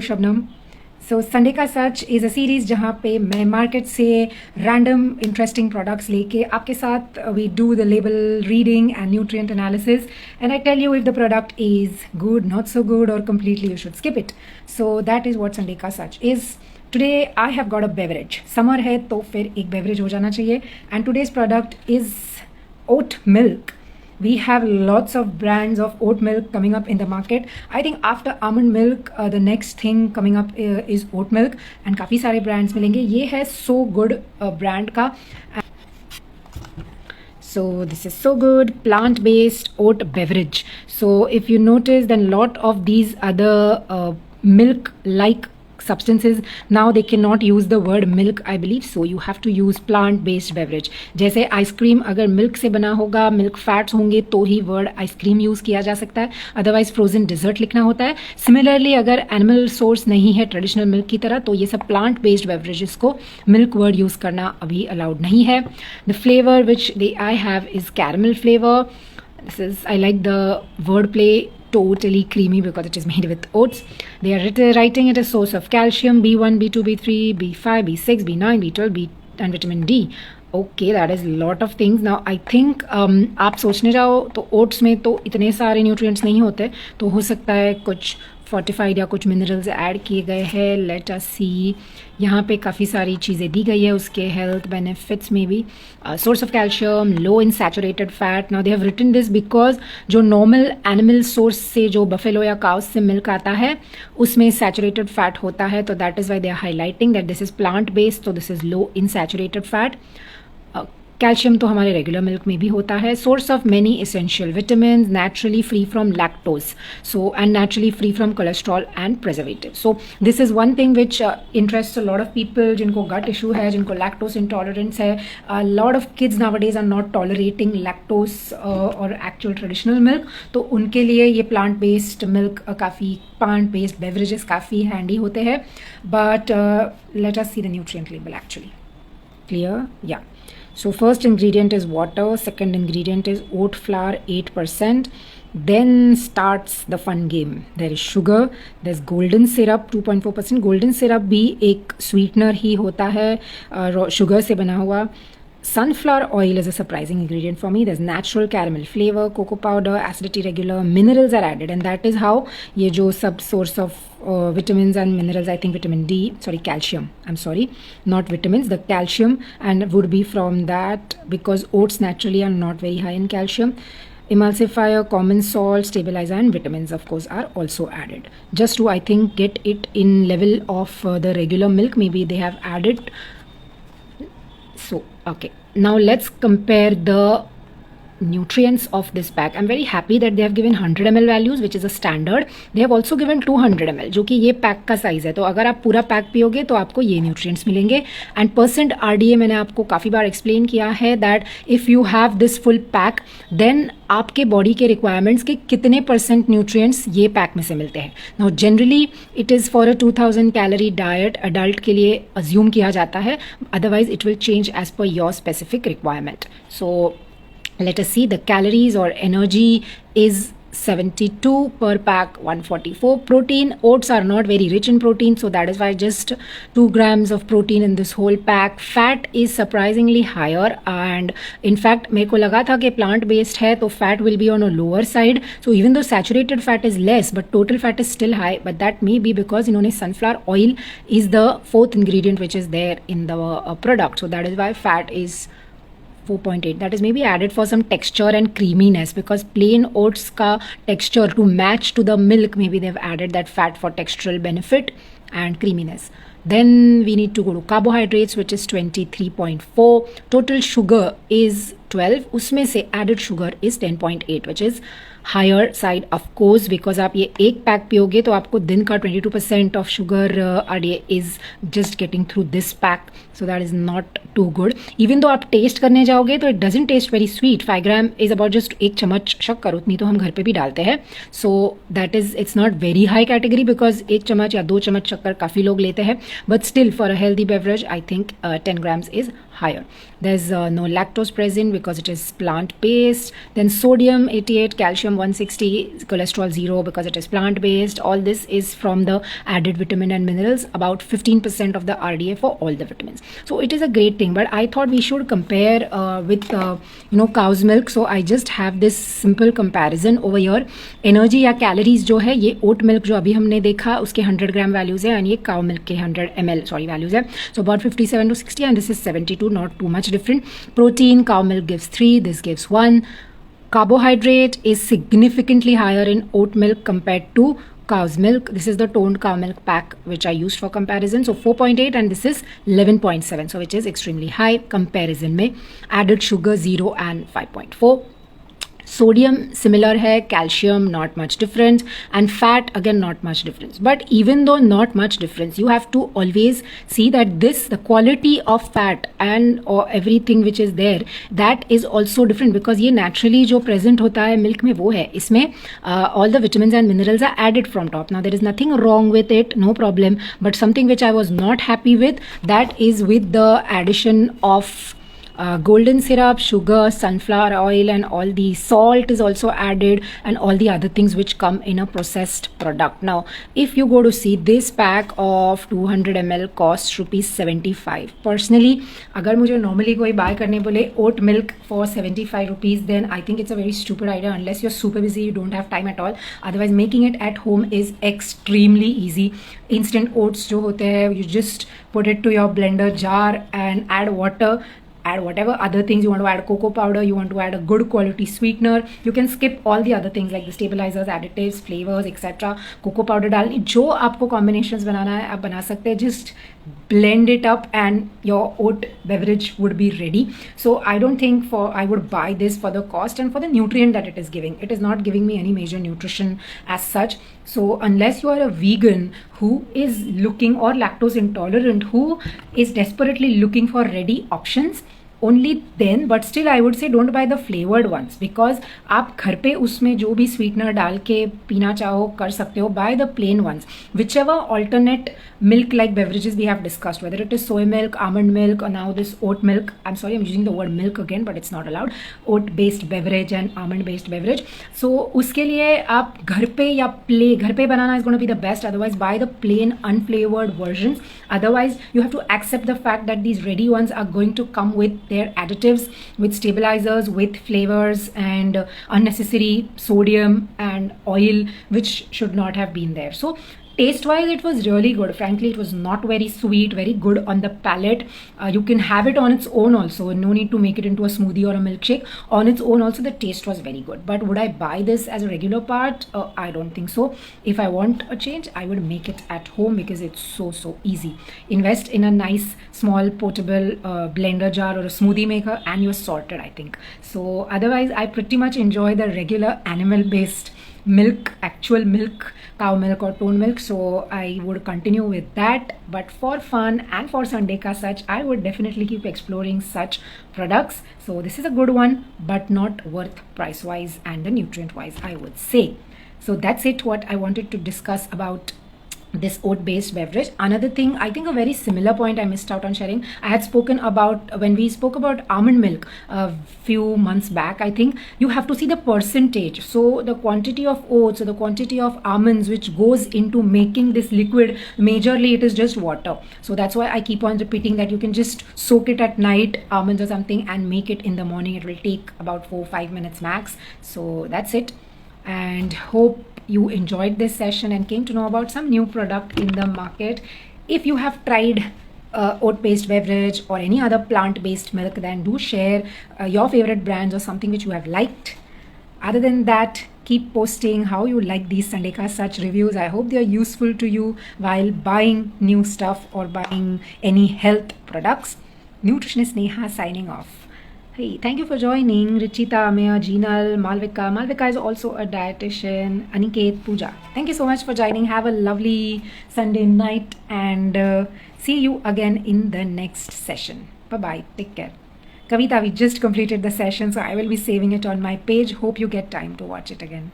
Shabnam. So Sunday का such is a series जहाँ पे मैं मार्केट से रैंडम इंटरेस्टिंग प्रोडक्ट्स लेके आपके साथ we do the label reading and nutrient analysis and I tell you if the product is good, not so good और completely you should skip it. So that is what Sunday का सच is. Today I have got a beverage. Summer है तो फिर एक beverage हो जाना चाहिए and today's product is oat milk. We have lots of brands of oat milk coming up in the market. I think after almond milk, the next thing coming up is oat milk and काफ़ी सारे brands मिलेंगे. ये है So Good brand का. So this is So Good plant-based oat beverage. So if you notice, then lot of these other milk-like substances, now they cannot use the word milk, I believe. So you have to use plant-based beverage. जैसे ice cream अगर milk से बना होगा, milk fats होंगे तो ही word ice cream use किया जा सकता है, अदरवाइज फ्रोजन डिजर्ट लिखना होता है. सिमिलरली अगर एनिमल सोर्स नहीं है ट्रेडिशनल मिल्क की तरह, तो ये सब प्लांट बेस्ड बेवरेजेस को मिल्क वर्ड यूज़ करना अभी अलाउड नहीं है. The flavour which they I have is caramel flavour. This is, I like the wordplay, totally creamy because it is made with oats. They are writing it a source of calcium, B1, B2, B3, B5, B6, B9, B12, B and vitamin D. Okay, that is lot of things. Now I think आप सोचने जाओ तो oats में तो इतने सारे nutrients नहीं होते, तो हो सकता है कुछ फोर्टिफाइड या कुछ मिनरल्स ऐड किए गए हैं. लेट अस सी. यहाँ पे काफ़ी सारी चीज़ें दी गई है उसके हेल्थ बेनिफिट्स में भी. Source of calcium, low in saturated fat. Now they have written this because जो नॉर्मल एनिमल सोर्स से जो बफेलो या काउस से मिल्क आता है उसमें सैचुरेटेड फैट होता है, तो that is why they are highlighting that this is plant based, तो this is low in saturated fat. Calcium तो हमारे रेगुलर मिल्क में भी होता है. Source of many essential vitamin, naturally free from lactose, so and naturally free from cholesterol and preservative. So this is one thing which interest a lot of people जिनको gut issue है, जिनको lactose intolerance है. Lot of kids nowadays are not tolerating lactose और actual traditional milk, तो उनके लिए ये plant based milk काफ़ी, प्लांट बेस्ड बेवरेजेस काफ़ी हैंडी होते हैं. But let us see the nutrient label actually. Clear? Yeah. So first ingredient is water, second ingredient is oat flour 8%. Then starts the fun game. There is sugar, there's golden syrup 2.4%. golden syrup भी एक sweetener ही होता है sugar से बना हुआ. Sunflower oil is a surprising ingredient for me. There's natural caramel flavor, cocoa powder, acidity regular, minerals are added, and that is how ये जो सब source of vitamins and minerals, I think vitamin D, sorry calcium, I'm sorry, not vitamins, the calcium, and would be from that because oats naturally are not very high in calcium. Emulsifier, common salt, stabilizer and vitamins of course are also added. Just to I think get it in level of the regular milk, maybe they have added. So okay, now let's compare the nutrients of this pack. I'm very happy that they have given 100 ml values which is a standard. They have also given 200 ml जो कि ये pack का size है, तो अगर आप पूरा pack पियोगे तो आपको ये न्यूट्रिएंट्स मिलेंगे. एंड परसेंट RDA मैंने आपको काफ़ी बार एक्सप्लेन किया है that if you have this full pack then आपके बॉडी के रिक्वायरमेंट्स के कितने परसेंट न्यूट्रिएंट्स ये पैक में से मिलते हैं. Now generally it is for a 2000 calorie diet adult के लिए अज्यूम किया जाता है, otherwise it will change as per your specific requirement. So let us see the calories or energy is 72 per pack, 144. Protein, oats are not very rich in protein, so that is why just 2 grams of protein in this whole pack. Fat is surprisingly higher, and in fact मेरे को लगा था कि plant based है तो fat will be on a lower side. So even though saturated fat is less, but total fat is still high. But that may be because इन्होंने sunflower oil is the 4th ingredient which is there in the product. So that is why fat is 4.8. That is maybe added for some texture and creaminess because plain oats ka texture to match to the milk, maybe they've added that fat for textural benefit and creaminess. Then we need to go to carbohydrates which is 23.4. Total sugar is 12. उसमें से added sugar is 10.8 which is higher side of course because आप ये एक pack पियोगे तो आपको दिन का 22% of sugar RDA is just getting through this pack, so that is not too good. Even though आप टेस्ट करने जाओगे तो it doesn't taste very sweet. 5 gram is about just एक चम्मच शक्कर, उतनी तो हम घर पे भी डालते हैं. सो that is it's not very high category because एक चम्मच या 2 चम्मच शक्कर काफ़ी लोग लेते हैं. but still for a healthy beverage I think 10 grams is higher. There's no lactose present because it is plant based. Then sodium 88, calcium 160, cholesterol 0 because it is plant based. All this is from the added vitamin and minerals, about 15% of the RDA for all the vitamins. So it is a great thing, but I thought we should compare with cow's milk. So I just have this simple comparison over here. Energy या calories जो है ये oat milk जो अभी हमने देखा उसके 100 ग्राम values है, and ये cow milk के 100 ml सॉरी वैल्यूज है. So about 57 to 60 and this is 72, not too much different. Protein, cow milk gives 3, this gives 1. Carbohydrate is significantly higher in oat milk compared to cow's milk. This is the toned cow milk pack which I used for comparison. So 4.8 and this is 11.7, so which is extremely high comparison में. Added sugar 0 and 5.4. Sodium similar है, calcium not much difference, and fat again not much difference. But even though not much difference, you have to always see that the quality of fat and or everything which is there, that is also different because ये naturally जो present होता है milk में वो है. इसमें all the vitamins and minerals are added from top. Now there is nothing wrong with it, no problem. But something which I was not happy with, that is with the addition of golden syrup, sugar, sunflower oil, and all the salt is also added, and all the other things which come in a processed product. Now if you go to see, this pack of 200 ml costs rupees 75. Personally अगर मुझे normally कोई buy करने बोले oat milk for 75 rupees, then I think it's a very stupid idea unless you're super busy, you don't have time at all. Otherwise making it at home is extremely easy. Instant oats जो होते हैं, you just put it to your blender jar and add water, add whatever other things you want to add, cocoa powder, you want to add a good quality sweetener, you can skip all the other things like the stabilizers, additives, flavors, etc. cocoa powder डालनी, जो आपको combinations बनाना है आप बना सकते हैं. Just blend it up and your oat beverage would be ready. So I don't think I would buy this for the cost and for the nutrient that it is giving. It is not giving me any major nutrition as such. So unless you are a vegan who is looking, or lactose intolerant who is desperately looking for ready options, only then, but still I would say don't buy the flavored ones, because आप घर पे उसमें जो भी sweetener डाल के पीना चाहो कर सकते हो. Buy the plain ones. Whichever alternate milk like beverages we have discussed, whether it is soy milk, almond milk, or now this oat milk. I'm sorry, I'm using the word milk again, but it's not allowed. Oat based beverage and almond based beverage. So उसके लिए आप घर पे या घर पे बनाना is going to be the best. Otherwise buy the plain unflavored versions. Otherwise you have to accept the fact that these ready ones are going to come with their additives, with stabilizers, with flavors, and unnecessary sodium and oil which should not have been there. So taste wise it was really good. Frankly, it was not very sweet, very good on the palate. You can have it on its own also, no need to make it into a smoothie or a milkshake. On its own also the taste was very good. But would I buy this as a regular part? I don't think so. If I want a change, I would make it at home because it's so easy. Invest in a nice small portable blender jar or a smoothie maker and you're sorted, I think. So otherwise I pretty much enjoy the regular animal based milk, actual milk, cow milk or toned milk, so I would continue with that. But for fun and for Sunday ka such, I would definitely keep exploring such products. So this is a good one, but not worth price wise and the nutrient wise, I would say. So that's it, what I wanted to discuss about this oat based beverage. Another thing, I think a very similar point I missed out on sharing, I had spoken about when we spoke about almond milk a few months back. I think you have to see the percentage, so the quantity of oats or the quantity of almonds which goes into making this liquid, majorly it is just water. So that's why I keep on repeating that you can just soak it at night, almonds or something, and make it in the morning. It will take about 4-5 minutes max. So that's it, and hope you enjoyed this session and came to know about some new product in the market. If you have tried oat based beverage or any other plant based milk, then do share your favorite brands or something which you have liked. Other than that, keep posting how you like these Sunday Ka Sach reviews. I hope they are useful to you while buying new stuff or buying any health products. Nutritionist Neha signing off. Hey, thank you for joining. Richita, Ameya, Jinal, Malvika. Malvika is also a dietitian. Aniket, Pooja. Thank you so much for joining. Have a lovely Sunday night and see you again in the next session. Bye-bye. Take care. Kavita, we just completed the session, so I will be saving it on my page. Hope you get time to watch it again.